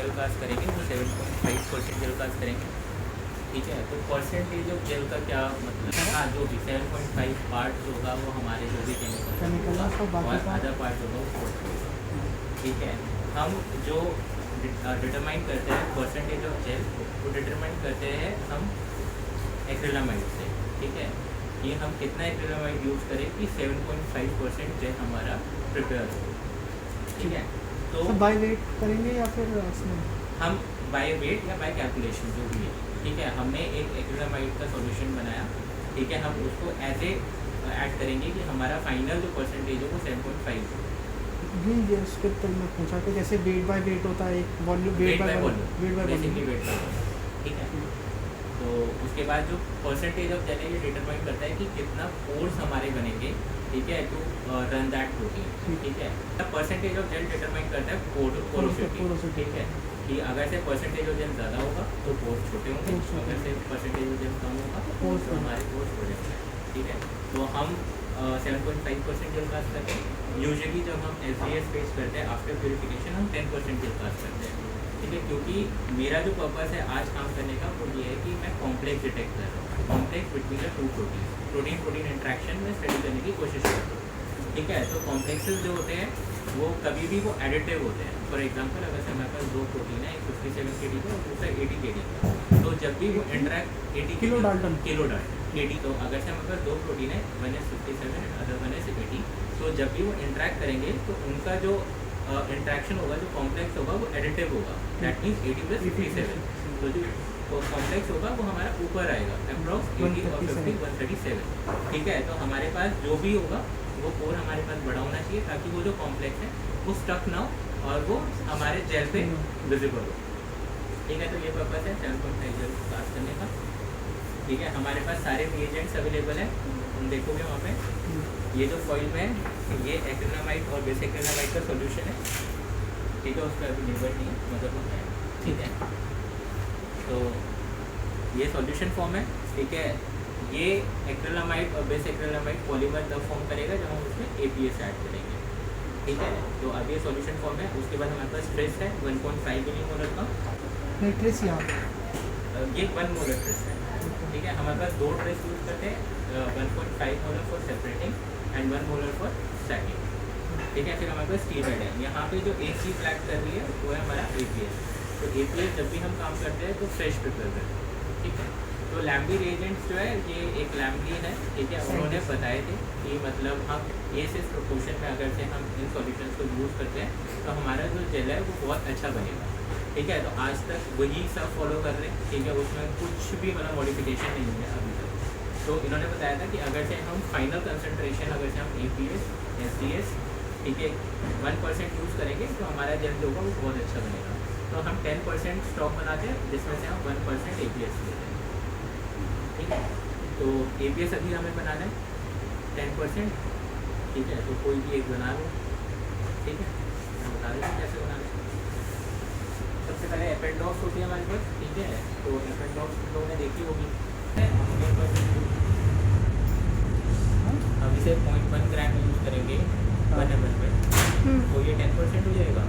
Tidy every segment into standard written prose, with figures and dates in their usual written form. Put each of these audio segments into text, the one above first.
Jail cast करेंगे वो 7.5% jail cast करेंगे। ठीक है, तो परसेंटेज ऑफ जेल का क्या मतलब, हाँ जो भी 7.5 पार्ट होगा वो हमारे जो भी केमिकल होगा और अदर पार्ट होगा वो 4 होगा। ठीक है, हम जो डिटरमाइन करते हैं परसेंटेज ऑफ जेल वो डिटरमाइन करते हैं हम एक्रिलामाइड से। ठीक है, ये हम कितना एक्रिलामाइड यूज़ करें कि 7.5% जेल हमारा प्रिपेयर हो। ठीक है, तो बाय वेट करेंगे या फिर उसमें हम बाय वेट या बाय कैलकुलेशन जो भी है। ठीक है, हमने एक एक्रिलामाइड का सॉल्यूशन बनाया। ठीक है, हम उसको ऐसे ऐड करेंगे कि हमारा फाइनल जो परसेंटेज है वो 7.5 हो। ये उसके तो मैं पूछा कि जैसे वेट बाय वेट होता है, एक volume weight by volume, weight by basically weight by volume. ठीक है, तो उसके बाद जो परसेंटेज ऑफ जेल ये डिटरमाइन करता है कि कितना पोर्स हमारे बनेंगे। ठीक है, टू रन दैट प्रोटीन। ठीक है, परसेंटेज ऑफ जेल डिटरमाइन करता है पोरोसिटी। ठीक है, कि अगर से परसेंटेज ऑफ जेल ज़्यादा होगा तो पोर्स छोटे होंगे, अगर से परसेंटेज ऑफ जेल कम होगा तो हमारे पोर्स बड़े होंगे। ठीक है, तो हम 7.5% जेल कास्ट करते हैं। यूजुअली जब हम SGS फेस करते हैं आफ्टर प्योरिफिकेशन हम 10% जेल कास्ट करते हैं। ठीक है, क्योंकि मेरा जो पर्पस है आज काम करने का वो ये है कि मैं कॉम्प्लेक्स डिटेक्ट कर रहा हूँ, complex between the two protein protein interaction में स्टडी करने की कोशिश कर रहा हूँ। ठीक है, तो कॉम्प्लेक्सेस जो होते हैं वो कभी भी वो एडिटिव होते हैं। फॉर एग्जांपल अगर से हमारे पास दो प्रोटीन है, एक 57 kD का और दूसरा 80 kD का, तो जब भी वो इंट्रैक्ट 80 किलो डाल्टन kD, तो अगर से हमारे पास दो प्रोटीन है, one is 57 and other one is 80, तो जब भी वो इंट्रैक्ट करेंगे तो उनका जो इंट्रैक्शन होगा, जो कॉम्प्लेक्स होगा वो एडिटिव होगा। दैट मीन्स 80 + 57, तो जो कॉम्प्लेक्स होगा वो हमारा ऊपर आएगा अप्रॉक्स 80 और 50 137। ठीक है, तो हमारे पास जो भी होगा वो पोर हमारे पास बड़ा होना चाहिए ताकि वो जो कॉम्प्लेक्स है वो स्टक ना हो और वो हमारे जेल पे विजिबल हो। ठीक है, तो ये पर्पस है 7.5 जेल कास्ट करने का। ठीक है, हमारे पास सारे रिएजेंट्स अवेलेबल हैं, तुम देखोगे वहाँ पे ये जो फॉइल में है ये एक्रिलामाइड और बेस एक्रिलामाइड का सॉल्यूशन है। ठीक है, उसका अभी लेबल नहीं है मतलब होता है। ठीक है, तो ये सॉल्यूशन फॉर्म है। ठीक है, ये एक्रिलामाइड और बेस एक्रिलामाइड पॉलीमर तब फॉर्म करेगा जब हम उसमें APS ऐड करेंगे। ठीक है, तो अब ये सॉल्यूशन फॉर्म है। उसके बाद हमारे पास ट्रेस है 1.5 मिलीमोलर का, ट्रेस यहाँ ये 1 मोलर ट्रेस है। ठीक है, हमारे पास दो ट्रेस यूज़ करते हैं, 1.5 molar for separating and 1 molar for stacking. ठीक है, फिर हमारे पास स्टीरॉइड है। यहाँ पे जो AC फ्लैग कर रही है वो है हमारा APS। तो APS जब भी हम काम करते हैं तो फ्रेश प्रिपेयर करते हैं। ठीक है, तो लैम्बी रिएजेंट्स जो है ये एक लैम्बी है। ठीक है, उन्होंने बताए थे कि मतलब हम इस प्रोपोर्शन में अगर से हम इन सॉल्यूशंस को यूज़ करते हैं तो हमारा जो जेल है वो बहुत अच्छा बनेगा। ठीक है, तो आज तक वही सब फॉलो कर रहे हैं। ठीक है, उसमें कुछ भी मतलब मॉडिफिकेशन नहीं है अभी तक। तो इन्होंने बताया था कि अगर से हम फाइनल कंसनट्रेशन अगर से हम APS SGS ठीक है 1% यूज़ करेंगे तो हमारा जेल जो होगा वो बहुत अच्छा बनेगा। तो हम 10% स्टॉक बनाते हैं जिसमें से हम 1% APS लेते हैं। ठीक है, तो APS अभी हमें बनाना है 10%। ठीक है, तो कोई भी एक बना लो। ठीक है, मैं बता देता हूँ कैसे बनाना है। सबसे पहले एपेंडॉक्स होती है हमारे पास। ठीक है, तो एपेंडॉक्स लोगों ने देखी होगी। हम इसे 0.1 ग्राम यूज़ करेंगे 1 ml में, तो ये 10% हो जाएगा।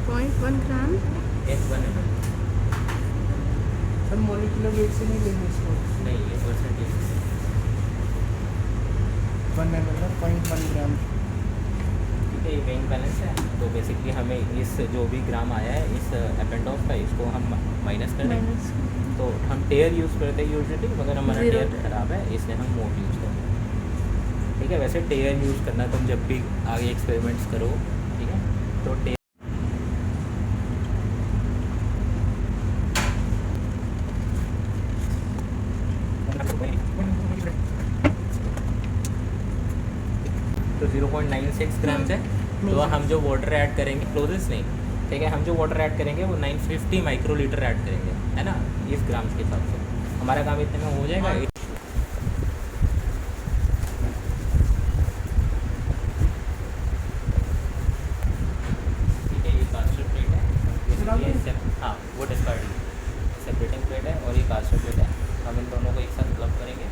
0.1 ग्राम 1 ml सर मॉलिक्यूलर वेट से नहीं लेंगे इसको, नहीं, ये परसेंटेज 1 ml 0.1 ग्राम। ठीक है, ये वेइंग बैलेंस है। तो बेसिकली हमें इस जो भी ग्राम आया है इस एपेंडॉक्स का इसको हम माइनस कर देंगे। तो हम टेयर यूज़ करते हैं यूजुअली, मगर हमारा टेयर ख़राब है इसलिए हम मोड यूज़ करते हैं। ठीक है, वैसे टेयर यूज़ करना तुम जब भी आगे एक्सपेरिमेंट्स करो। ठीक है, तो टेयर तो 0.96 ग्राम्स है। तो हम जो वाटर ऐड करेंगे क्लोजेस नहीं, ठीक है, हम जो वाटर ऐड करेंगे वो 950 माइक्रोलीटर ऐड करेंगे, है ना, इस ग्राम्स के हिसाब से हमारा काम इतने में हो जाएगा। ठीक है, ये कास्टर प्लेट है, ये हाँ वो डिस्कार्डिंग सेपरेटिंग प्लेट है और ये कास्टर प्लेट है। हम इन दोनों को एक साथ क्लब करेंगे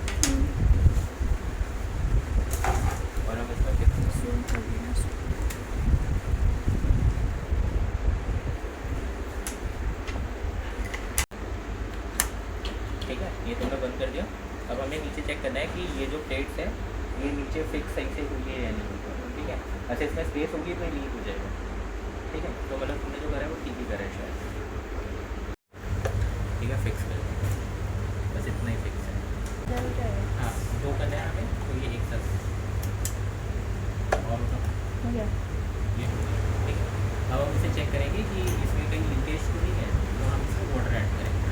और हम इसमें ये तो मैं बंद कर दिया। अब हमें नीचे चेक करना है कि ये जो प्लेट्स है ये नीचे फिक्स सही से हुई है या नहीं हुई, ठीक है। अच्छा इसमें स्पेस होगी तो लीक हो जाएगा, ठीक है। तो मतलब तुमने जो करा है वो ठीक ही करा है शायद, ठीक है। फिक्स कर दिया, बस इतना ही फिक्स है। हाँ जो करना है हमें तो ये एक साथ और ये ठीक है। अब हम इसे चेक करेंगे कि इसमें कहीं लीकेज तो नहीं है, तो हम इसमें वाटर ऐड करेंगे।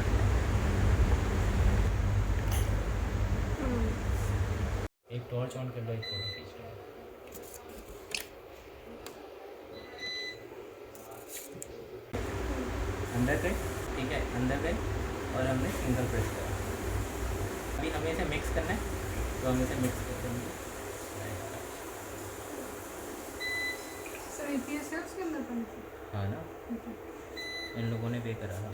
एक टॉर्च ऑन कर लो, एक फोटो खींच लो। अंदर गए, ठीक है, अंदर गए और हमने सिंगल प्रेस करा। अभी हमें इसे मिक्स करना है, तो हम इसे मिक्स करते हैं। सर APS है उसके अंदर पानी? हाँ ना, इन लोगों ने पे करा था।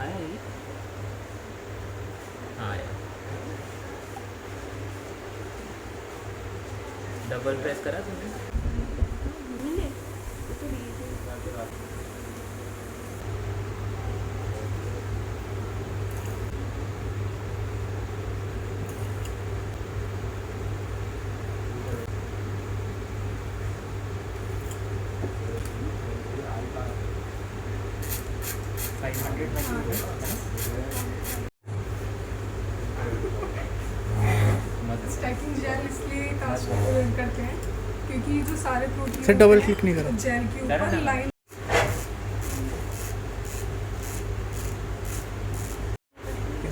आया ये? हाँ आया। डबल प्रेस करा तुमने? स्टैकिंग जेल इसलिए कास्ट करते हैं क्योंकि जो सारे प्रोटीन सर डबल क्लिक नहीं करा। जेल के ऊपर लाइन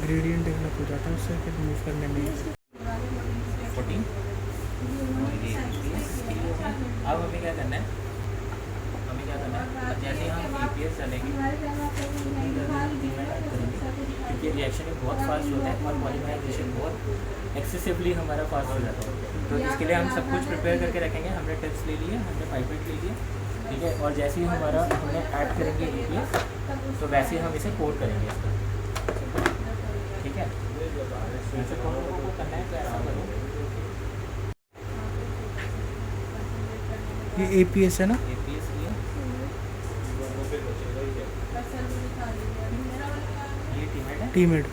ग्रेडियंट डेवलप हो जाता है उससे फिर मूव करने में। 14 और ये 16। अब हमें क्या करना है, हमें क्या करना है, अब जैसे हम APS डालेंगे क्योंकि रिएक्शन में बहुत फास्ट होता है और पॉलीमराइजेशन बहुत एक्सेसिवली हमारा फास्ट हो जाता है। तो इसके लिए हम सब कुछ प्रिपेयर करके रखेंगे। हमने टिप्स ले लिए, हमने पाइपेट ले लिए, ठीक है। और जैसे ही हमारा हमने ऐड करेंगे APS तो वैसे ही हम इसे कोट करेंगे इसको, ठीक है। जैसे करना है तो ऐसा करो। ये APS है ना? APS लिया, ये टीमेट है टीमेड।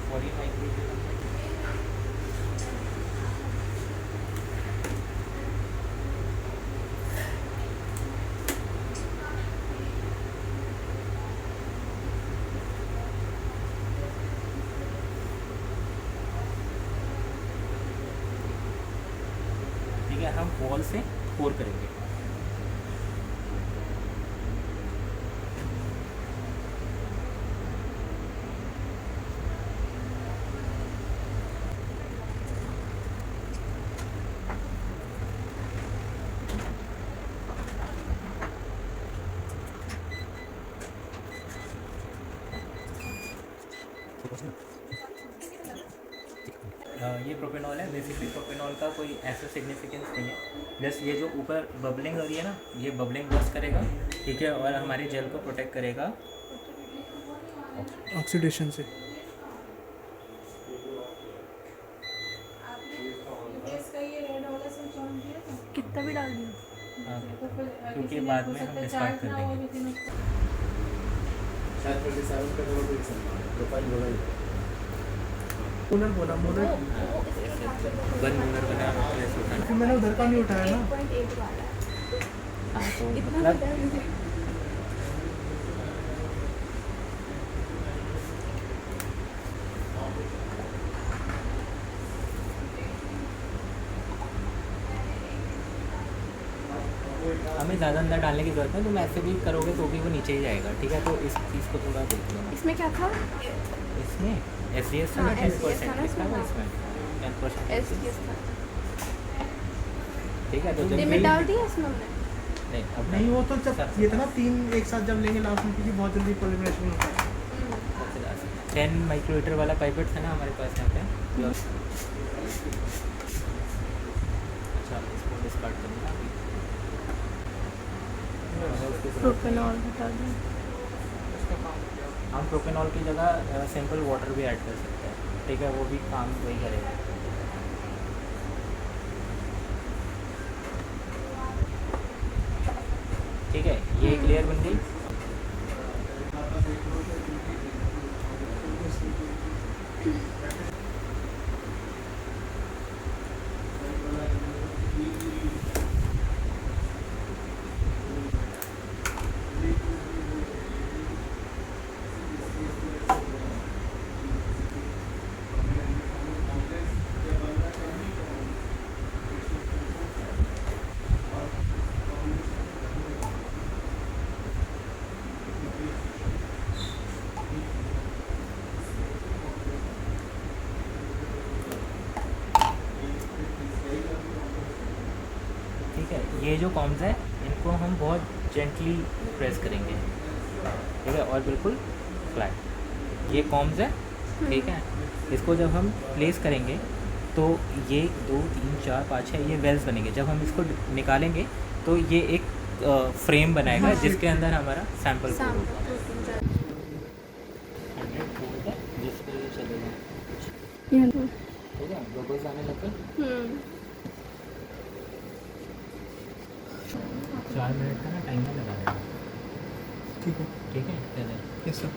और ये माइक्रोवेव। ठीक है, हम वॉल से पोर करेंगे। ये प्रोपेनॉल है। बेसिकली प्रोपेनॉल का कोई ऐसा सिग्निफिकेंस नहीं है, जस्ट ये जो ऊपर बबलिंग हो रही है ना, ये बबलिंग बस करेगा, ठीक है। और हमारे जेल को प्रोटेक्ट करेगा ऑक्सीडेशन से। कितना भी डाल दिया। हाँ, क्योंकि बाद में हम डिस्कार्ड कर देंगे। मोलर बोला, मोलर। वन मोलर बना फिर मैंने उधर का नहीं उठाया ना। हाँ तो मतलब हमें ज़्यादा अंदर डालने की जरूरत है। तुम ऐसे भी करोगे तो भी वो नीचे ही जाएगा, ठीक है। तो इस चीज़ को थोड़ा देख लो। इसमें क्या था? इसमें SDS था हाँ, ना, 10% SDS था ना लिखा हुआ इसमें। इसमें 10%, SDS था। ठीक है। तो जब लिमिट भी डाल दिया इसमें हमने। नहीं अब नहीं वो तो जब ये था ना 3 एक साथ जब लेंगे लास्ट में, क्योंकि बहुत जल्दी पॉलीमराइजेशन होता है। 10 माइक्रोमीटर वाला पाइपेट था ना हमारे पास यहाँ पे। अच्छा इसको डिस्कार्ड करूँगा। प्रोपेनॉल हटा दें। हम प्रोपेनॉल की जगह सिंपल वाटर भी ऐड कर सकते हैं, ठीक है। वो भी काम वही करेगा। बन गई। ठीक है, ये जो कॉम्स है इनको हम बहुत जेंटली प्रेस करेंगे, ठीक है, और बिल्कुल फ्लैट। ये कॉम्स है, ठीक है, इसको जब हम प्लेस करेंगे तो ये 2 3 4 5 6 ये वेल्स बनेंगे। जब हम इसको निकालेंगे तो ये एक फ्रेम बनाएगा जिसके अंदर हमारा सैंपल कोड होगा। 100 वोल्ट है जिस पर ये चलेगा, ठीक है, बबल्स आने लगते हैं। 4 मिनट का ना टाइमर लगा देगा, ठीक है। ठीक है। पहले यस सर।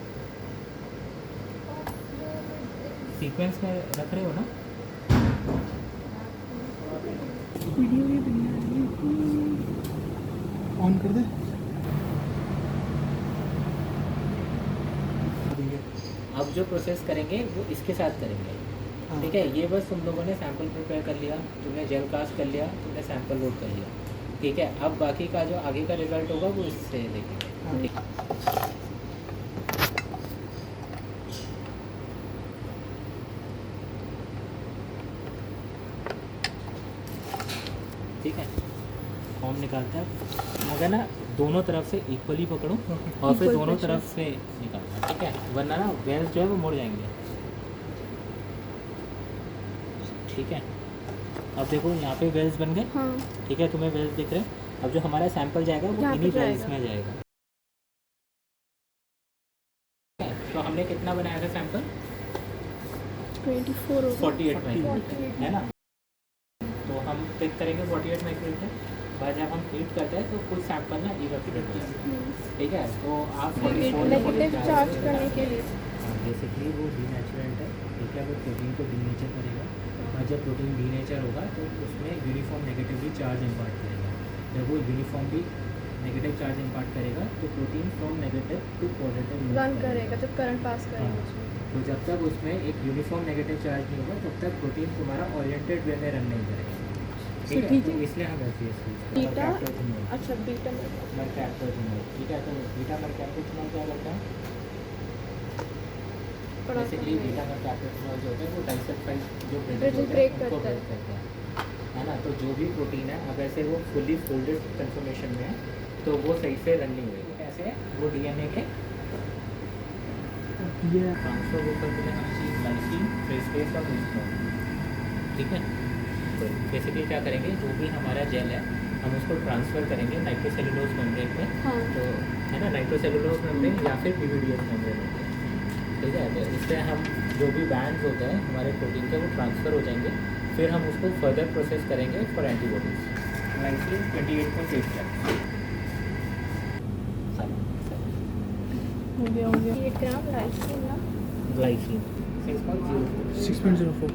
सीक्वेंस में रख रहे हो ना? वीडियो भी बना रही हूँ। ऑन कर दे। अब जो प्रोसेस करेंगे वो इसके साथ करेंगे, हाँ। ठीक है। ये बस तुम लोगों ने सैंपल प्रिपेयर कर लिया, तुमने जेल कास्ट कर लिया, तुमने सैंपल लोड कर लिया, ठीक है। अब बाकी का जो आगे का रिजल्ट होगा वो इससे देखेंगे, हाँ। ठीक है। ठीक है, फॉर्म निकालते हैं मगर ना दोनों तरफ से इक्वली पकड़ो और फिर Equal दोनों pressure। तरफ से निकालना, ठीक है, वरना ना वेल्स जो है वो मुड़ जाएंगे, ठीक है। अब देखो यहाँ पे वेल्स बन गए, हाँ, ठीक है, तुम्हें वेल्स दिख रहे हैं। अब जो हमारा सैंपल जाएगा वो यहाँ पे इन्हीं वेल्स जाएगा। में जाएगा। तो हमने कितना बनाया था सैंपल? 24 होगा। 48 माइक्रो, 48 है ना। तो हम पिक करेंगे 48 माइक्रो बाद जब हम हीट करते हैं तो कुछ सैंपल ना इवेपोरेट हो जाए, ठीक है। तो आप 44 नेगेटिव चार्ज करने के लिए। बेसिकली वो डीनेचुरेंट है, ठीक है, वो प्रोटीन को डीनेचर करेगा और जब प्रोटीन डीनेचर होगा तो उसमें यूनिफॉर्म नेगेटिवली चार्ज इम्पार्ट करेगा। जब वो यूनिफॉर्मली नेगेटिव चार्ज इम्पार्ट करेगा तो protein from negative to positive run करेगा जब करंट पास करेगा हाँ। उसमें। तो जब तक उसमें एक यूनिफॉर्म नेगेटिव चार्ज नहीं होगा तब तक प्रोटीन तुम्हारा ओरिएंटेड वे में रन नहीं करेगा, ठीक है। ठीक तो है। इसलिए हम ऐसे बीटा, अच्छा बीटा मरकैप्टोजिनोल, ठीक है। तो बीटा मरकैप्टोजिनोल क्या करता है? बेसिकली बीटा मरकैप्टोजिनोल जो होता है वो डाइसल्फाइड जो Bridges break करता है। है ना। तो जो भी प्रोटीन है अगर से वो फुली फोल्डेड कन्फर्मेशन में है तो वो सही से रन नहीं होगी। कैसे है? वो डीएनए के ट्रांसफर वो कर देना चाहिए ग्लाइसिन ट्रेसपेस और हिस्टोन, ठीक है। तो बेसिकली क्या करेंगे, जो भी हमारा जेल है हम उसको ट्रांसफ़र करेंगे नाइट्रोसेलुलोज मेम्ब्रेन पे, हाँ। तो है ना, नाइट्रोसेलुलोज मेम्ब्रेन या फिर पीवीडीएस मेम्ब्रेन होते हैं, ठीक है। तो इससे हम जो भी बैंड्स होते हैं हमारे प्रोटीन के वो ट्रांसफ़र हो जाएंगे, फिर हम उसको फर्दर प्रोसेस करेंगे फॉर एंटीबॉडीज। ग्लाइसिन 28.8 हो गया 8 ग्राम लाइसिन ना। ग्लाइसिन 6.04 6.04।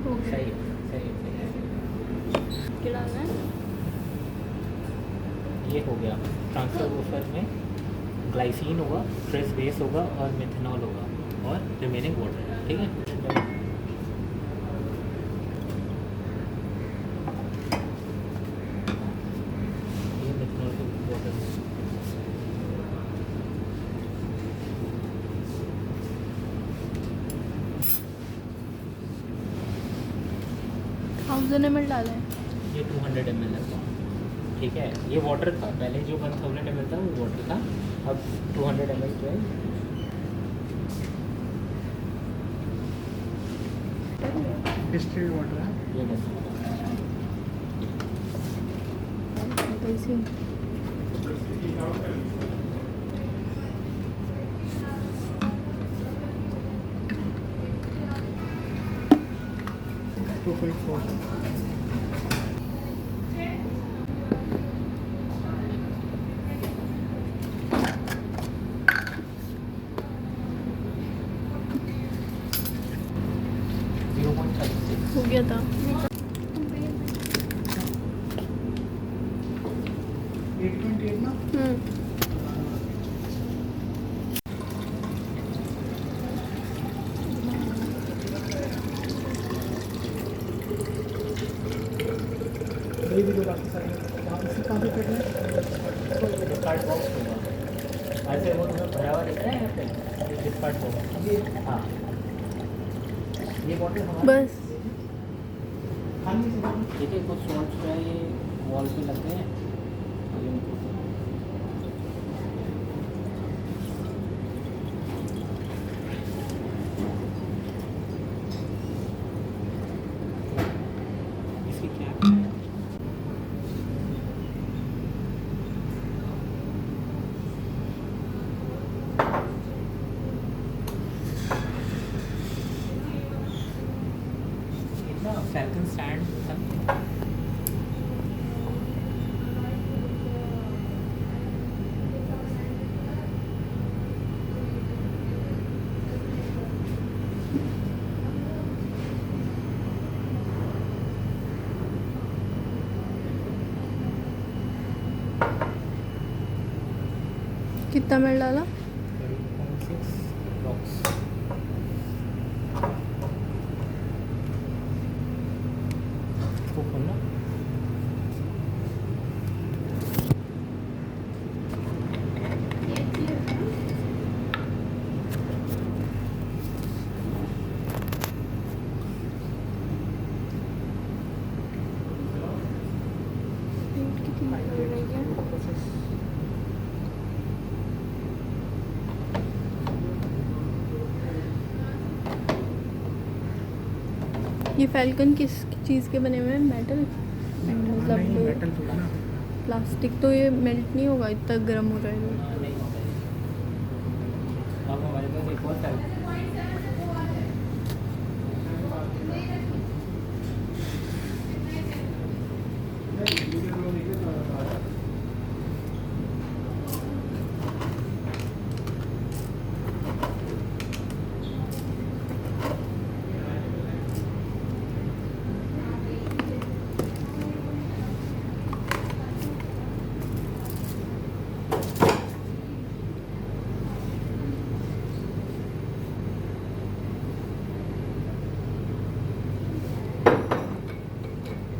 हो गया। सही है। क्या डालना है? ये हो गया ट्रांसफर बूफर में ग्लाइसिन होगा, ट्रेस बेस होगा और मिथेनॉल होगा और रिमेनिंग वाटर, ठीक है। ये मिथेनॉल के वाटर 1000 ml डाला है। ये 200 ml है, ठीक है। ये वाटर था पहले, जो 1000 ml था वो वाटर था, अब 200 ml जो है डिस्टिल्ड वाटर है। ये बस। 4.4 हो गया था 8.8 ना ये भी दो बाकी सारे इसे कहाँ पे करना है कार्ड बॉक्स होगा ऐसे वो तुम्हें भरा हुआ दिख रहा है यहाँ पे फ्लिपकार्ट को ये हाँ ये बॉटल हमारी बस खाली से ठीक है कुछ शॉर्ट्स जो है ये वॉल पे लगते हैं इसकी क्या फैल्कन स्टैंड समथिंग कितना मिल डाला 8.6 blocks इसको खोलना ये फैल्कन किस चीज़ के बने हुए हैं मेटल नहीं मतलब मेटल थोड़ा ना प्लास्टिक तो ये मेल्ट नहीं होगा इतना गर्म हो जाएगा नहीं होगा ये। अब हमारे पास एक और फैल्कन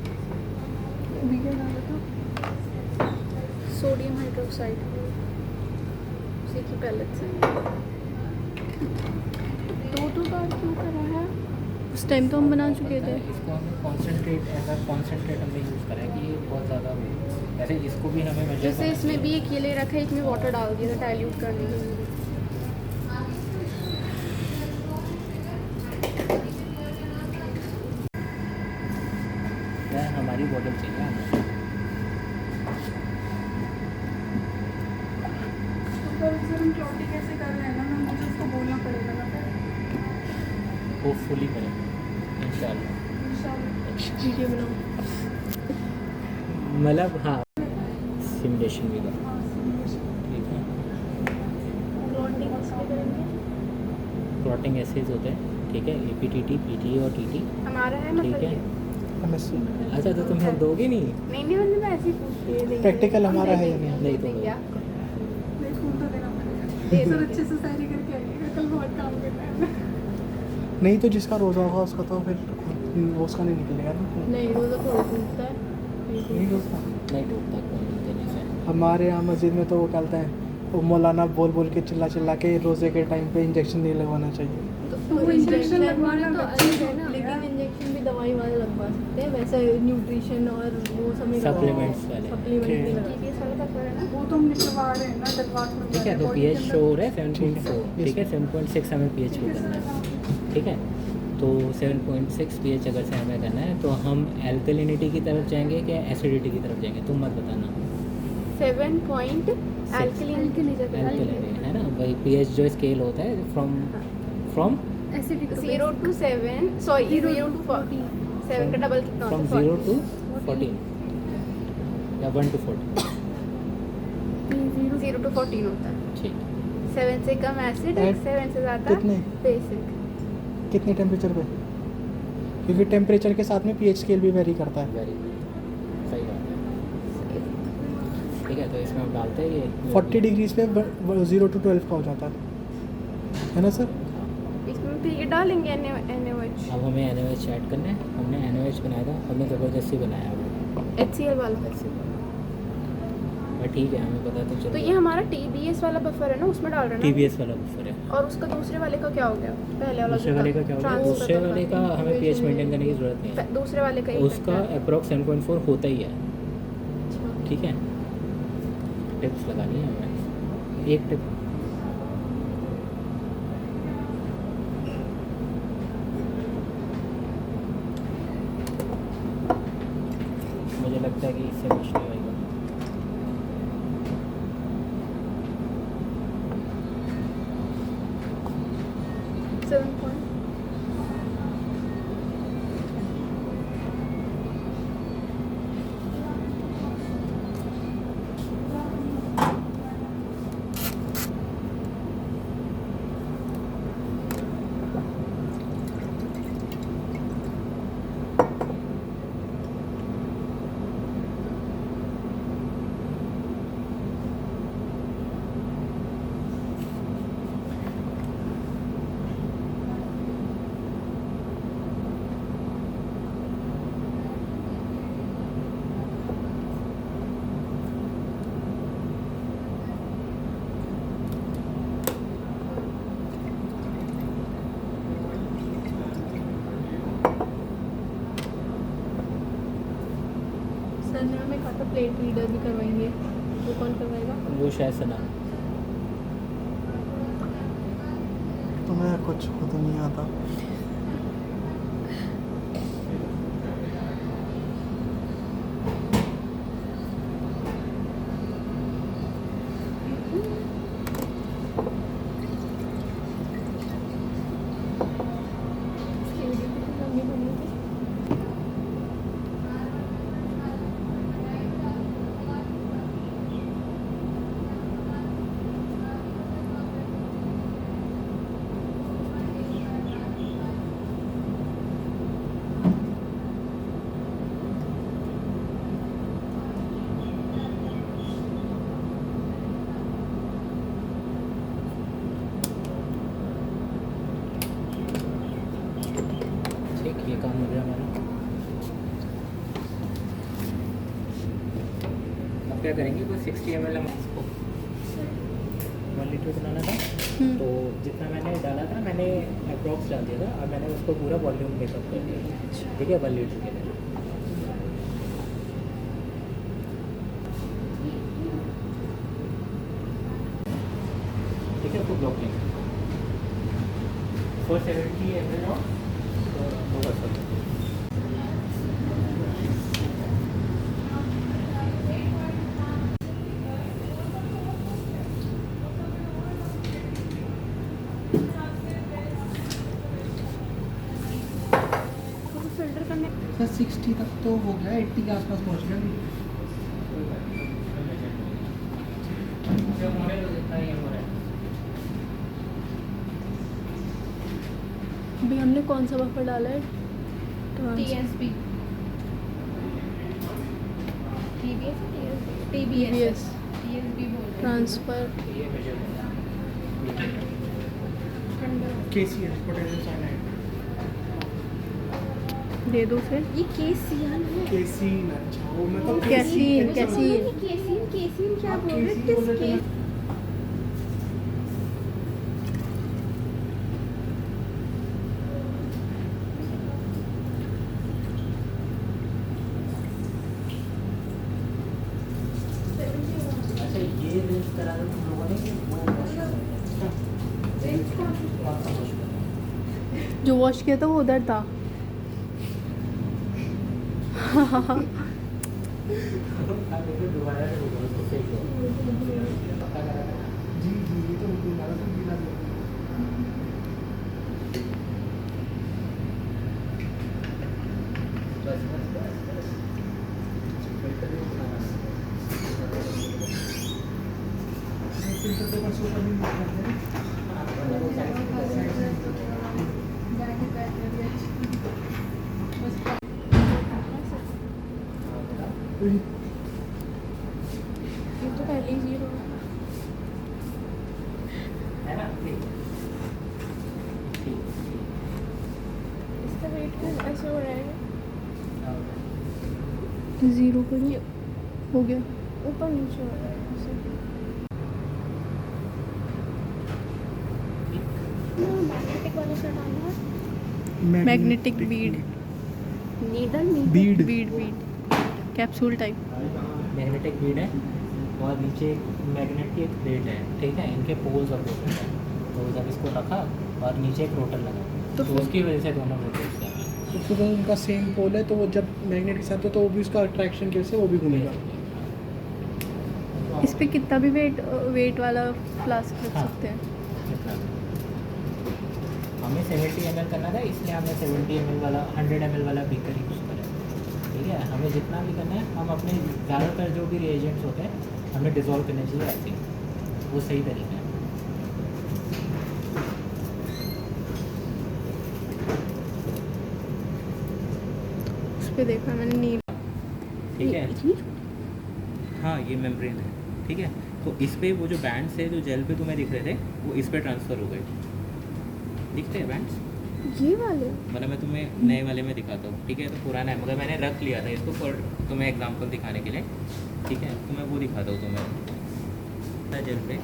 अभी क्या डाला था सोडियम हाइड्रोक्साइड उसी की पैलेट से दो बार क्यों करा है उस टाइम तो हम बना चुके थे इसको हमें कॉन्सेंट्रेट ऐसा कॉन्सेंट्रेट हमने यूज़ करा है कि ये बहुत ज़्यादा हो वैसे इसको भी हमें मेजर जैसे इसमें भी एक ये ले रखा है एक में वाटर डाल दिया था डाइल्यूट करने के लिए हमारी बॉटल चाहिए हमें पर सर हम क्लॉटिंग कैसे कर रहे हैं ना मैम मुझे उसको बोलना पड़ेगा ना फिर होपफुली करेंगे इंशाल्लाह इंशाल्लाह वीडियो बनाओ मतलब हाँ सिमुलेशन भी करो ठीक है प्लॉटिंग ऐसे होते हैं ठीक है APTT PTE और TT हमारा है ठीक है एमएससी अच्छा तो तुम लोग दोगे नहीं नहीं मतलब मैं ऐसे ही पूछ रही हूँ प्रैक्टिकल हमारा है या नहीं नहीं तो नहीं स्कूल तो देना पड़ेगा सर अच्छे से तैयारी करके आइएगा कल बहुत काम करना है नहीं तो जिसका रोज़ा होगा उसका तो फिर वो उसका नहीं निकलेगा ना नहीं वो तो थोड़ा टूटता है नहीं रोज़ा नहीं टूटता कोई देने से हमारे यहाँ मस्जिद में तो वो कहते हैं वो मौलाना बोल बोल के चिल्ला के रोज़े के टाइम पे इंजेक्शन नहीं लगवाना चाहिए तो वो इंजेक्शन लगवाना तो बच्चे अलग को है ना लेकिन लेकिन इंजेक्शन भी दवाई वाले लगवा सकते हैं वैसे न्यूट्रिशन और वो सब नहीं Supplements वाले। सप्लीमेंट नहीं ठीक। लगते ये सारा का है ना वो तो हम निकलवा रहे हैं ना डलवा के ठीक है तो body pH के शो अंदर। हो रहा है 7.4 ठीक है 7.6 हमें pH शो करना है ठीक है तो 7.6 pH अगर से हमें करना है तो हम एल्कलिनिटी की तरफ जाएंगे क्या एसिडिटी की तरफ जाएंगे तुम मत बताना 7 पॉइंट एल्कलीन के नीचे एल्कलिनिटी है ना वही pH जो स्केल होता है from acidic 0 to 7 sorry 0 to 7 का डबल कितना फ्रॉम होता है? 0 टू 14 या 1 टू 14। 0 टू 14 होता है। ठीक। 7 से कम एसिड, At 7 से ज़्यादा कितने? बेसिक। कितने टेम्परेचर पे? क्योंकि टेम्परेचर के साथ में पीएच स्केल भी वेरी करता है। वेरी गुड, सही बात है। ठीक है, तो इसमें हम डालते हैं ये 40 डिग्रीज पे 0 टू 12 का हो जाता है ना सर? इसमें फिर ये डालेंगे NaOH, अब हमें NaOH ऐड करना है। हमने NaOH बनाया था, हमने ज़बरदस्ती बनाया वो HCl वाला। ऐसे। पर ठीक है, हमें पता तो चल तो ये हमारा TBS वाला बफर है ना, उसमें डाल रहे हैं ना? TBS वाला बफर है। और उसका दूसरे वाले का क्या हो गया? पहले वाला दूसरे जो वाले था, का क्या होगा? transfer दूसरे का वाले का हमें pH मेंटेन करने की ज़रूरत नहीं है। दूसरे वाले का ही उसका करना है। अप्रॉक्स 7.4 होता ही है। अच्छा। ठीक है, टिप्स लगानी है हमें। एक टिप मुझे लगता है कि इससे कुछ नहीं होगा। Seven point. सर ने हमें कहा था प्लेट रीडर भी करवाएंगे, वो कौन करवाएगा? वो शायद सना तुम्हें कुछ खुद नहीं आता। इसकी वीडियो कितनी लंबी बनी थी? ठीक, ये काम हो गया हमारा। अब क्या करेंगे, बस 60 ml हम इसको 1 लीटर बनाना था। तो जितना मैंने डाला था, मैंने अप्रॉक्स डाल दिया था। अब मैंने उसको पूरा वॉल्यूम मेकअप कर दिया। ठीक है, 1 लीटर के लिए। ठीक है, तो ब्लॉकिंग 470 ml ऑफ होगा सब। तो फिल्टर करने सर 60 तक तो हो गया, 80 के आसपास पहुंच गया। जो होने तो जितना ही हो रहा है। अभी हमने कौन सा बफर डाला है? TSB TBS TSB बोल रहे हैं। ट्रांसफर। ये मेजर KCl पोटेशियम साइनाइड। दे दो फिर। ये केसियन है। केसीन, अच्छा वो मतलब कैसीन, मुझे बोलो कैसीन। कि केसियन केसियन क्या आप बोल रहे केसीन बोल रहे थे थे? ना? अच्छा, ये रेंज करा था तुम लोगों ने कि वो जो वॉश किया था वो उधर था। दोबारा से बोलो, उसको फेंक दो। पक्का करा था? जी जी, ये तो बिल्कुल ज़्यादा तो गीला नहीं। ये तो पहले ही 0 है ना? इसका वेट क्यों ऐसे हो रहा है? ठीक। 0 करिए, हो गया, ऊपर नीचे हो रहा है ऐसे। मैग्नेटिक वाला से डालना है, magnetic Beed, needle Beed. Beed capsule type. Magnetic Beed है और नीचे एक मैग्नेट की एक प्लेट है, ठीक है, इनके पोल्स ऑपरेटेड है। तो जब इसको रखा और नीचे एक रोटर लगा तो तो उसकी वजह से दोनों रोटेट कर रहे हैं। तो फिर उनका सेम पोल है, तो वो जब मैग्नेट के साथ हो तो वो भी उसका अट्रैक्शन की वजह से वो भी घूमेगा। इस पे कितना भी वेट वाला फ्लास्क रख हाँ। सकते हैं। कितना भी। हमें 70 ml करना था, इसलिए हमने 70 ml वाला 100 ml वाला बीकर यूज़ करा। ठीक है, हमें जितना भी करना है हम अपने ज़्यादातर जो भी रिएजेंट्स होते हैं हमें डिज़ोल्व करने चाहिए ऐसे ही, वो सही तरीका है। उस पे देखा मैंने नील। ठीक है, हाँ ये मेम्ब्रेन है। ठीक है, तो इस पे वो जो बैंड्स है जो जेल पे तुम्हें दिख रहे थे वो इस पे ट्रांसफ़र हो गए। दिखते हैं बैंड्स? ये वाले मतलब मैं तुम्हें नए वाले में दिखाता हूँ। ठीक है, तो पुराना है मगर मैंने रख लिया था इसको फॉर तुम्हें एग्जांपल दिखाने के लिए। ठीक है, तो मैं वो दिखाता हूँ तुम्हें जेल पे।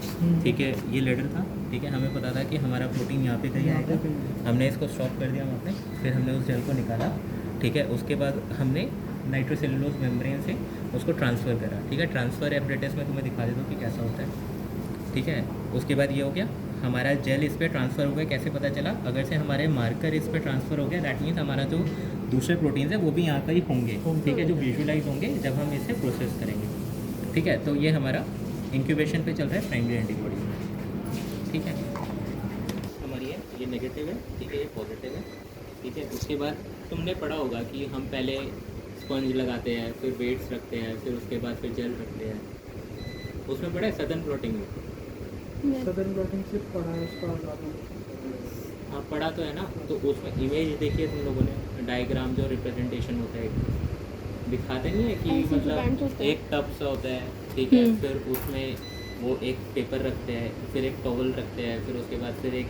ठीक है, ये लेडर था। ठीक है, हमें पता था कि हमारा प्रोटीन यहाँ पे कहीं आएगा, हमने इसको स्टॉप कर दिया वहाँ पे। फिर हमने उस जेल को निकाला। ठीक है, उसके बाद हमने नाइट्रोसेलुलोज मेम्ब्रेन से उसको ट्रांसफ़र करा। ठीक है, ट्रांसफ़र एपरेटस में तुम्हें दिखा देता हूँ कि कैसा होता है। ठीक है, उसके बाद ये हो गया हमारा जेल इस पर ट्रांसफ़र हो गया। कैसे पता चला? अगर से हमारे मार्कर इस पर ट्रांसफ़र हो गया दैट मीन्स हमारा जो दूसरे प्रोटीन्स है वो भी यहाँ पर ही होंगे। ठीक है, जो विजुलाइज होंगे जब हम इसे प्रोसेस करेंगे। ठीक है, तो ये हमारा इंक्यूबेशन पे चल रहा है प्राइमरी एंटीबॉडी। ठीक है, हमारी है ये नेगेटिव है। ठीक है, ये पॉजिटिव है। ठीक है, उसके बाद तुमने पढ़ा होगा कि हम पहले स्पंज लगाते हैं, फिर वेट्स रखते हैं, फिर उसके बाद फिर जेल रखते हैं। उसमें पढ़ा है सदर्न प्लॉटिंग में? सदर्न प्लॉटिंग सिर्फ पढ़ा है, उसका ज़्यादा। हाँ पढ़ा तो है ना। तो उसमें इमेज देखिए तुम लोगों ने, डायग्राम जो रिप्रेजेंटेशन होता है दिखाते नहीं है कि ऐसे जो bands मतलब होते हैं। एक टब सा होता है। ठीक है, हम्म। फिर उसमें वो एक पेपर रखते हैं, फिर एक टॉवल रखते हैं, फिर उसके बाद फिर एक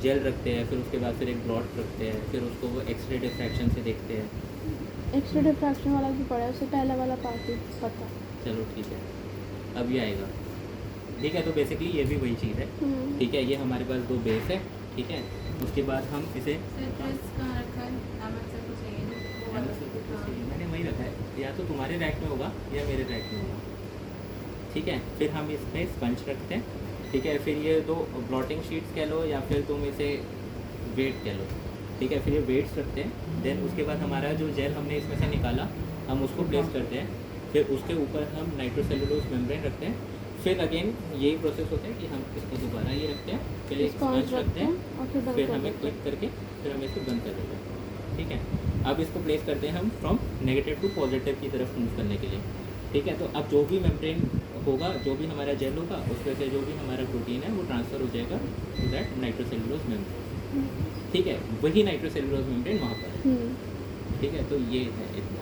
जेल रखते हैं, फिर उसके बाद फिर एक ब्रॉड रखते हैं, फिर उसको वो एक्सरे डिफ्रैक्शन से देखते हैं। एक्सरे डिफ्रैक्शन वाला भी पढ़ा है, उससे पहला वाला पार्ट ही पता। चलो ठीक है, अब ये आएगा। ठीक है, तो बेसिकली ये भी वही चीज़ है। ठीक है, ये हमारे पास दो बेस है। ठीक है, उसके बाद हम इसे मैंने वही रखा है, या तो तुम्हारे रैक में होगा या मेरे रैक में होगा। ठीक है, फिर हम इसमें स्पंज रखते हैं। ठीक है, फिर ये दो ब्लॉटिंग शीट्स कह लो या फिर तुम इसे वेट कह लो। ठीक है, फिर ये वेट्स रखते हैं। देन उसके बाद हमारा जो जेल हमने इसमें से निकाला हम उसको प्लेस करते हैं। फिर उसके ऊपर हम नाइट्रोसेलुलोज मेम्ब्रेन रखते हैं। फिर अगेन यही प्रोसेस होता है कि हम इसको दोबारा ये रखते हैं, फिर एक स्पंज रखते हैं, और फिर बंद फिर कर हमें देते क्लिक करके फिर हम इसको बंद कर देते हैं। ठीक है, अब इसको प्लेस करते हैं हम फ्रॉम नेगेटिव टू पॉजिटिव की तरफ मूव करने के लिए। ठीक है, तो अब जो भी मेम्ब्रेन होगा, जो भी हमारा जेल होगा, उसमें से जो भी हमारा प्रोटीन है वो ट्रांसफ़र हो जाएगा टू दैट नाइट्रोसेलुलोज मेम्ब्रेन। ठीक है, वही नाइट्रोसेलुलोज मेम्ब्रेन वहाँ पर है। ठीक है, तो ये है इतना।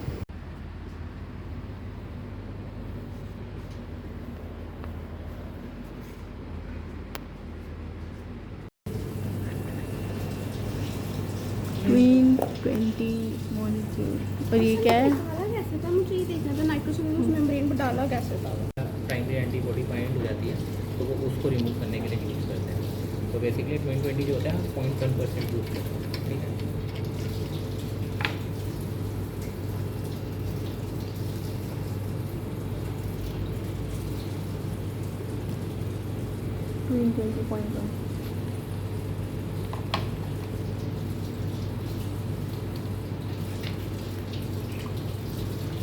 Queen 20 molecule. और ये क्या है? डाला कैसे था, मुझे ये देखना था नाइट्रोसेलुलोज मेम्ब्रेन पर डाला कैसे था। प्राइमरी एंटीबॉडी बाइंड हो जाती है तो वो उसको रिमूव करने के लिए यूज़ करते हैं। तो बेसिकली 2020 जो होता है हम 0.1% यूज़ करते हैं। ठीक है, क्वीन 20.1।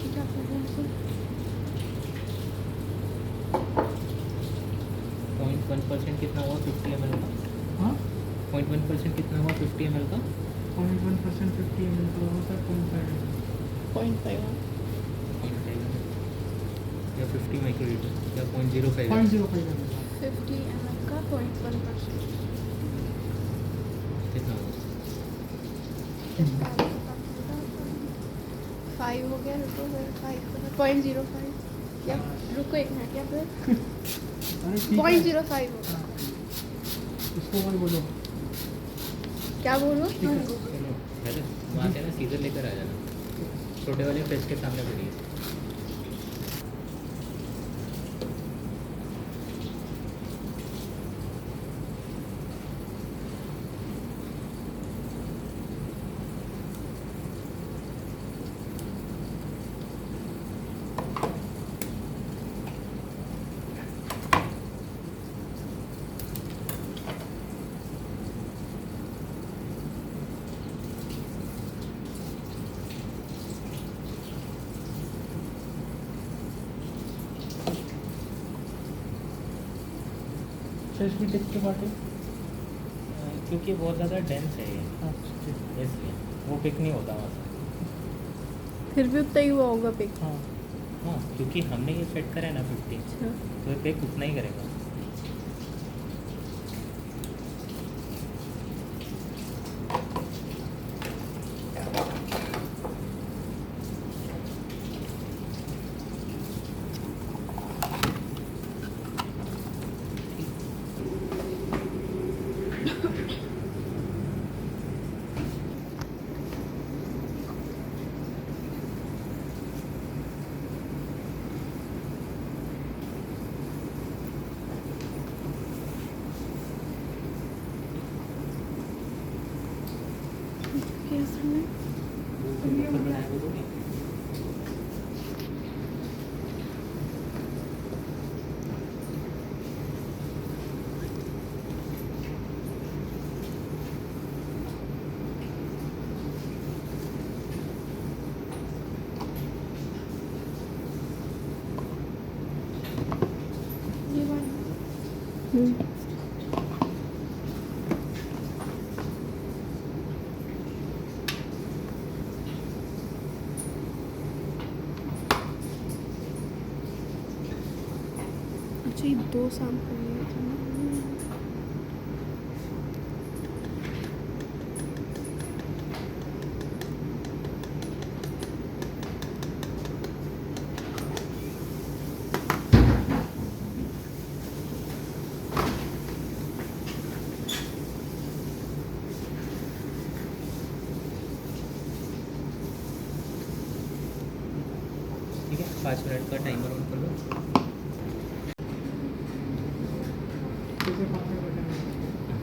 क्या कर रहे हैं ऐसे? 0.1% कितना हुआ? 50 ml का। हाँ, 0.1% कितना हुआ? 50 ml का। 0.1% 50 ml का होता है 0.5 0.5। 0.5 या 50 माइक्रोलीटर या 0.05 0.05 है 50 ml का 0.1%। कितना होगा? 5 हो गया, रुको 5 0.05 क्या, रुको एक मिनट, क्या फिर अरे ठीक है 0.05 होगा। इसको कोई बोलो क्या बोलो? चलो पहले वहाँ से ना सीजर लेकर आ जाना, छोटे वाले फ्रिज के सामने पड़ी है। फ्रेश भी टेक के बाटे क्योंकि बहुत ज़्यादा डेंस है ये, अच्छा ठीक इसलिए वो पिक नहीं होता वहाँ से। फिर भी उतना ही हुआ होगा पिक। हाँ हाँ क्योंकि हमने ये सेट करा है ना 50, अच्छा तो ये पिक उतना ही करेगा। कैसे में ऊपर बनाया वो तो नहीं। ये वाला अच्छा, ये 2 सैंपल लिए थे ना। ठीक है 5 मिनट का टाइमर ऑन कर लो। कैसे 5 मिनट बैठे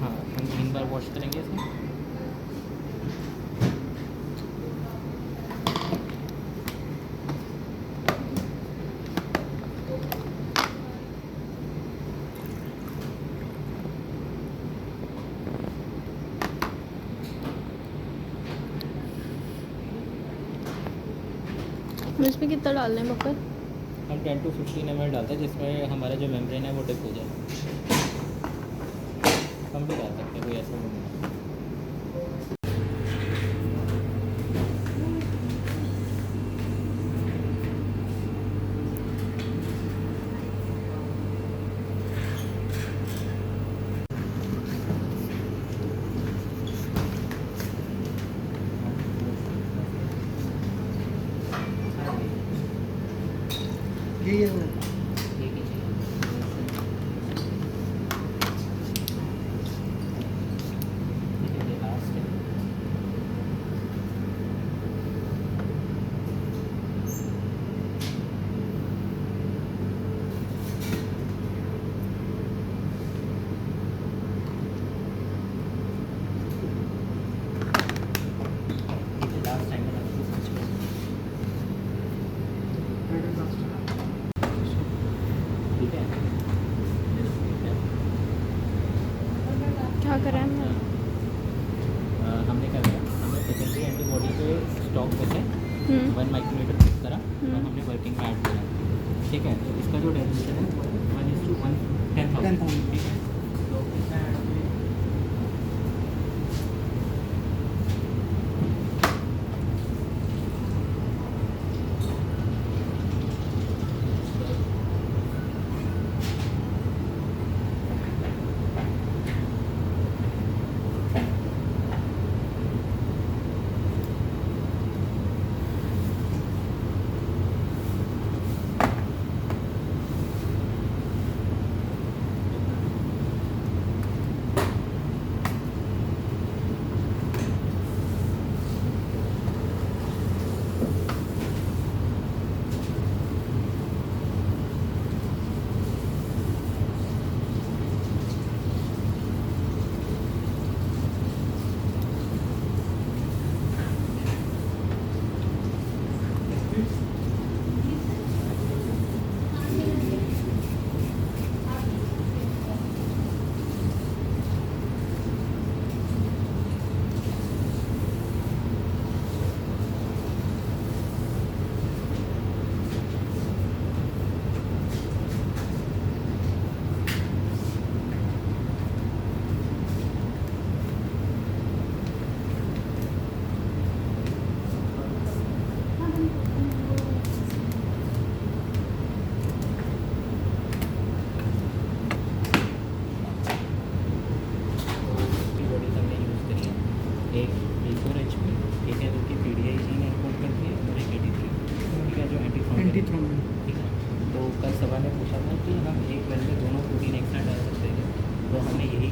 हाँ हम 3 बार वॉश करेंगे इसे। इसमें कितना डालना है बकर? हम 10 to 15 ml डालते हैं, जिसमें हमारा जो मेम्ब्रेन है वो डिप हो जाए। हम भी डाल सकते हैं, कोई ऐसा नहीं है। यही है वो। एक ही चाहिए। ठीक है, ये लास्ट है। ठीक है, लास्ट टाइम में आपको कुछ ठीक है। क्या करें हमने? हमने क्या किया, हमने सेकेंडरी एंटीबॉडी के स्टॉक में से 1 माइक्रोमीटर फिक्स करा और हमने वर्किंग में ऐड किया। ठीक है, तो इसका जो डेफिनेशन है 1:1 10,000। ठीक है, तो इसमें ऐड होंगे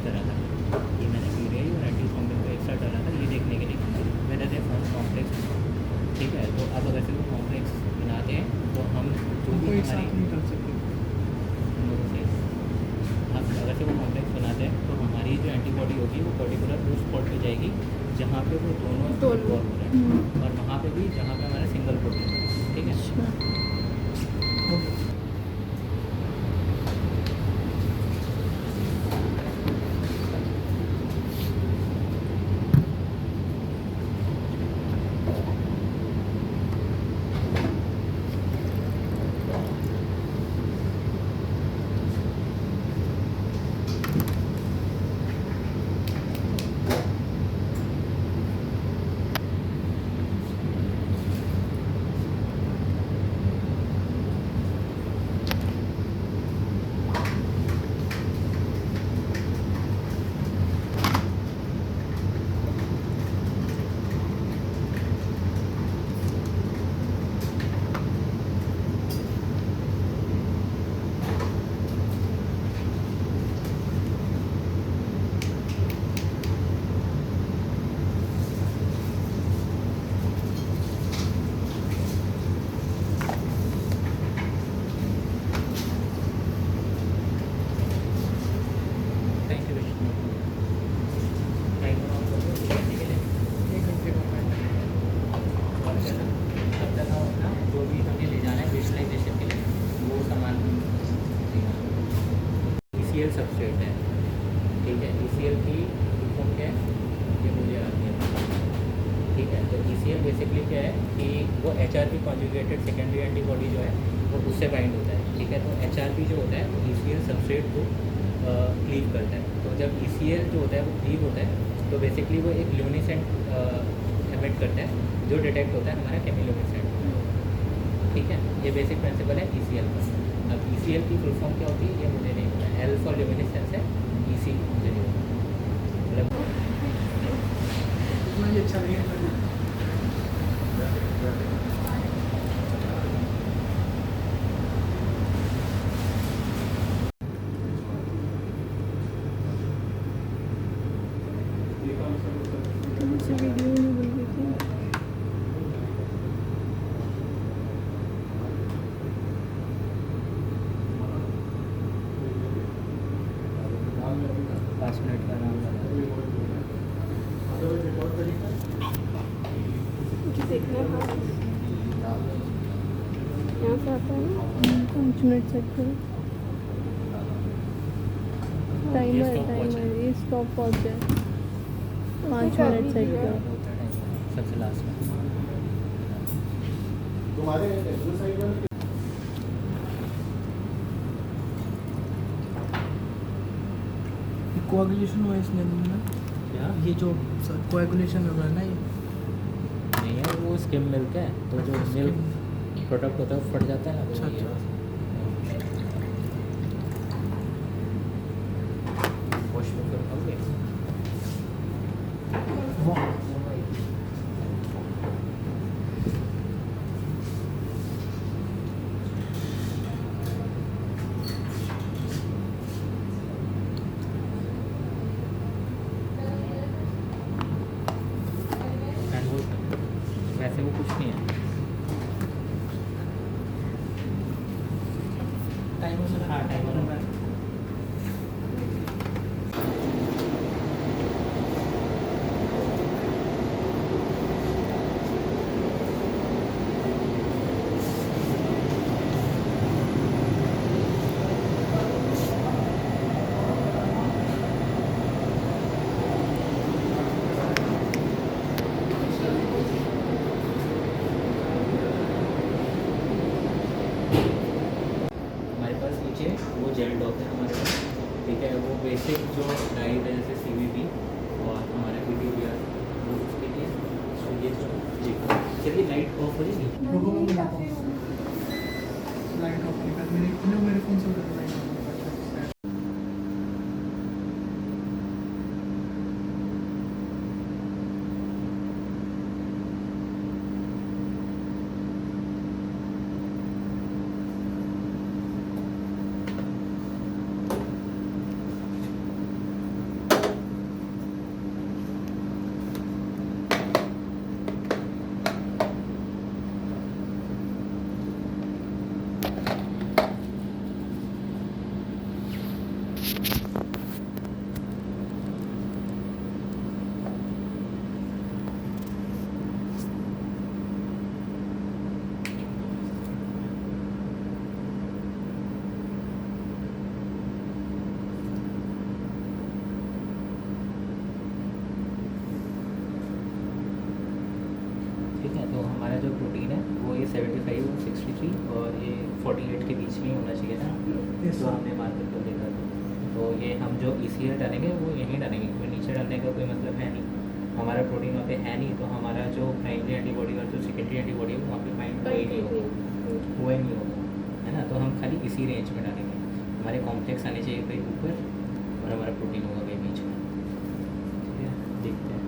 करा था, ये मैंने यूरिया और एंटी थ्रोम्बिन को एक साथ डाला था ये देखने के लिए मेरे से फॉर्म कॉम्प्लेक्स। ठीक है, तो अब अगर से वो कॉम्प्लेक्स बनाते हैं तो हम जो उनको भी एक साथ नहीं कर सकते। अब अगर से वो कॉम्प्लेक्स बनाते हैं तो हमारी जो एंटीबॉडी होगी वो पर्टिकुलर उस स्पॉट पे जाएगी जहाँ पे वो दोनों दोनों। इन्वॉल्व हो रहे हैं, और वहाँ पे भी जहाँ पे हमारा सिंगल प्रोटीन है। ठीक है, okay. Thank you Vishnu. Timer on कर दो देखने के लिए। 1 घंटे का टाइम है। और क्या ना, तब तक हम अपना जो भी हमें ले जाना है विजुअलाइजेशन के लिए वो सामान ECL सबस्ट्रेट है। ठीक है, ECL की फॉर्म क्या है ये मुझे आती है। ठीक है, तो ECL बेसिकली क्या है कि वो HRP कॉन्जुगेटेड सेकेंडरी एंटीबॉडी जो है वो उससे बाइंड होता है। ठीक है, तो HRP जो होता है वो ECL सबस्ट्रेट को क्लीव करता है। तो जब ECL जो होता है वो क्लीव होता है तो बेसिकली वो एक ल्यूमिनेसेंट एमिट करता है जो डिटेक्ट होता है हमारा केमिल्यूमिनेसेंट। ठीक है, ये बेसिक प्रिंसिपल है ECL का। अब ECL की फुल फॉर्म क्या होती है ये मुझे नहीं पता। L फॉर ल्यूमिनेसेंस है, EC मुझे नहीं पता। मतलब इतना ही अच्छा नहीं है। मुझे वीडियो नहीं बोल रही थी। पाँच मिनट का आराम लगा। मुझे देखना था यहाँ से आता है ना 5 मिनट सेट करो। टाइमर ये स्टॉप वॉच है 5 मिनट सेट करो। सबसे लास्ट में कोएगुलेशन हुआ है इसमें ना, क्या ये जो कोएगुलेशन हो रहा है ना ये नहीं है, वो स्किम मिल्क है तो जो अच्छा, मिल्क प्रोडक्ट होता है वो फट जाता है ना, तो अच्छा, वही है। वॉश में फिर खाओगे? वो हैंड वॉश वैसे वो कुछ नहीं है। टाइमर से हाँ, टाइमर होगा। हमारे पास नीचे वो जेल डॉक है हमारे पास। ठीक है, वो बेसिक जो डाइट है जैसे CVP और हमारा PTBR वो उसके लिए। तो ये जो जी चलिए लाइट ऑफ हो जाएगी। रुको मैं मिलाता हूँ। लाइट ऑफ नहीं कर मेरे फ़ोन से उधर लाइट ऑफ नहीं करता। रेंज में होना चाहिए था Yes, जो sir. हमने मार्केट को देखा था। तो ये हम जो ECL डालेंगे वो यहीं डालेंगे, क्योंकि नीचे डालने का कोई मतलब है नहीं, हमारा प्रोटीन वहाँ पे है नहीं, तो हमारा जो प्राइमरी एंटीबॉडी और जो सेकेंडरी एंटीबॉडी है वहाँ पे बाइंड हुआ ही नहीं होगा, हुआ ही नहीं होगा, है ना। तो हम खाली इसी रेंज में डालेंगे, हमारे कॉम्प्लेक्स आने चाहिए कहीं ऊपर और हमारा प्रोटीन होगा कहीं बीच में, ठीक है। देखते हैं।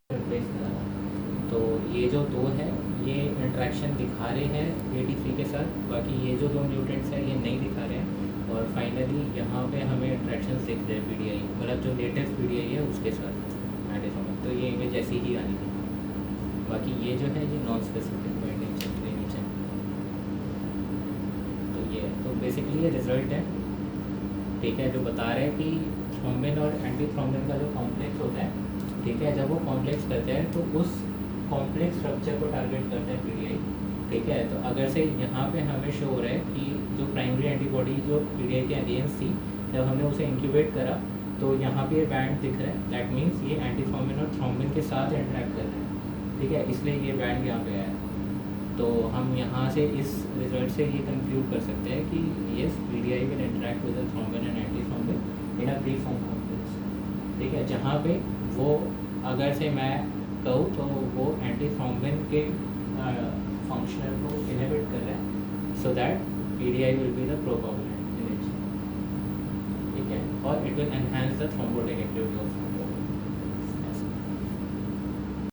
रिप्लेस करा था। तो ये जो दो है ये इंट्रैक्शन दिखा रहे हैं 83 के साथ, बाकी ये जो दो म्यूटेंट्स हैं ये नहीं दिखा रहे हैं। और फाइनली यहाँ पे हमें इंट्रैक्शन दिख रहे हैं PDI, मतलब जो लेटेस्ट PDI है उसके साथ एंटीसोमर, तो ये इमेज ऐसी ही आनी थी। बाकी ये जो है ये नॉन स्पेसिफिक बाइंडिंग चल रही है नीचे। तो ये तो बेसिकली ये रिजल्ट है, ठीक है, जो बता रहे हैं कि थ्रोम्बिन और एंटी थ्रोम्बिन का जो कॉम्प्लेक्स होता है, ठीक है, जब वो कॉम्प्लेक्स करते हैं तो उस कॉम्प्लेक्स स्ट्रक्चर को टारगेट करते हैं PDI, ठीक है। तो अगर से यहाँ पे हमें शो हो रहा है कि जो प्राइमरी एंटीबॉडी जो PDI के अगेंस्ट थी, जब हमने उसे इंक्यूबेट करा तो यहाँ पे ये बैंड दिख रहा है, दैट मीन्स ये एंटी थ्रोम्बिन और थ्रोम्बिन के साथ इंटरेक्ट कर रहे हैं, ठीक है, इसलिए ये बैंड यहाँ पे आया है। तो हम यहाँ से इस रिजल्ट से ये कंक्लूड कर सकते हैं कि yes PDI will interact with the thrombin and anti thrombin in a pre form complex, ठीक है, जहाँ पे वो अगर से मैं कहूँ तो वो एंटी थ्रोम्बिन के फंक्शनल को इनहिबिट कर रहा है, so that PDI will be the procoagulant in it, ठीक है, और it will enhance the thrombotic activity of